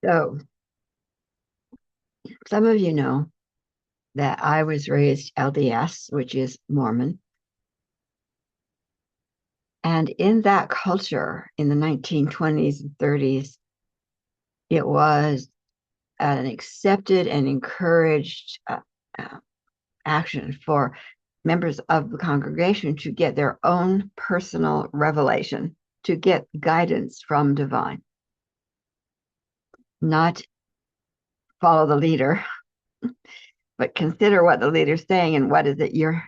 So, some of you know that I was raised LDS, which is Mormon. And in that culture in the 1920s and 30s, it was an accepted and encouraged uh, action for members of the congregation to get their own personal revelation, to get guidance from divine, not follow the leader, but consider what the leader's saying and what is it you're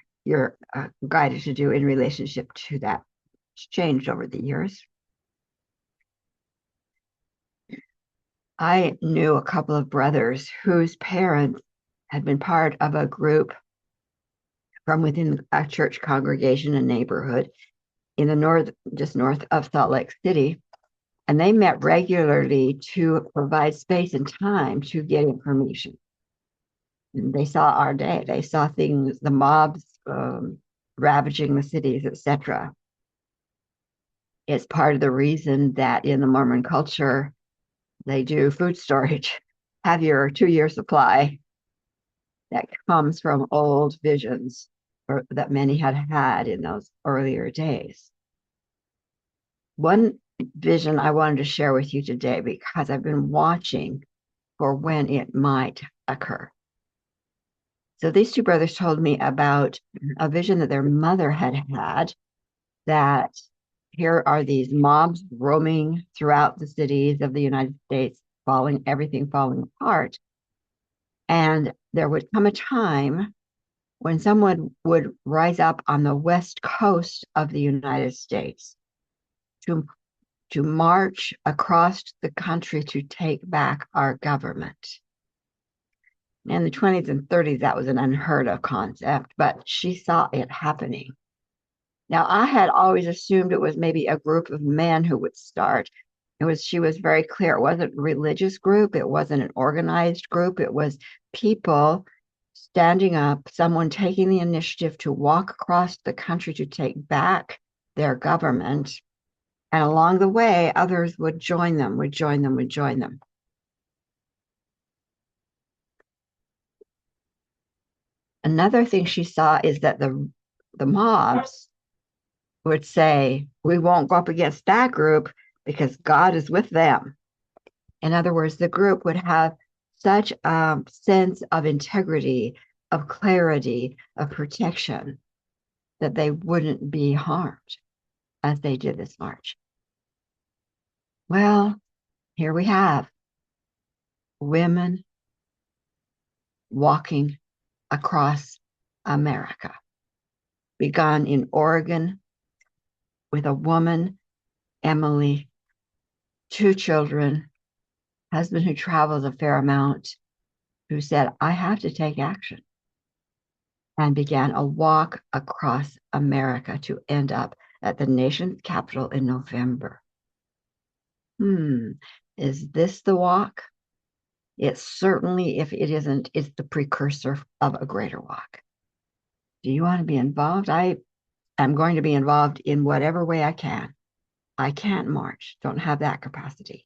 guided to do in relationship to that. It's changed over the years. I knew a couple of brothers whose parents had been part of a group from within a church congregation and neighborhood in the north, just north of Salt Lake City. And they met regularly to provide space and time to get information. And they saw our day. They saw things, the mobs ravaging the cities, etc. It's part of the reason that in the Mormon culture, they do food storage. Have your 2 year supply that comes from old visions or that many had had in those earlier days. One vision I wanted to share with you today because I've been watching for when it might occur. So these two brothers told me about a vision that their mother had had, that here are these mobs roaming throughout the cities of the United States, everything falling apart. And there would come a time when someone would rise up on the west coast of the United States to, to march across the country to take back our government. In the 20s and 30s, that was an unheard of concept, but she saw it happening. Now, I had always assumed it was maybe a group of men who would start. She was very clear. It wasn't a religious group. It wasn't an organized group. It was people standing up, someone taking the initiative to walk across the country to take back their government. And along the way, others would join them, would join them, would join them. Another thing she saw is that the mobs would say, we won't go up against that group because God is with them. In other words, the group would have such a sense of integrity, of clarity, of protection, that they wouldn't be harmed as they did this march. Well, here we have women walking across America, begun in Oregon with a woman, Emily, two children, husband who travels a fair amount, who said, I have to take action, and began a walk across America to end up at the nation's capital in November. Is this the walk? It's certainly, if it isn't, it's the precursor of a greater walk. Do you want to be involved? I am going to be involved in whatever way I can. I can't march, don't have that capacity.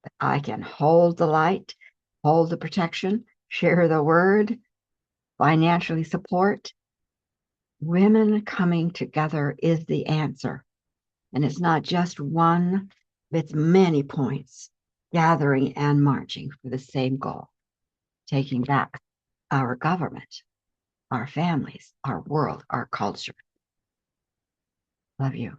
But I can hold the light, hold the protection, share the word, financially support. Women coming together is the answer. And it's not just one, it's many points gathering and marching for the same goal, taking back our government, our families, our world, our culture. Love you.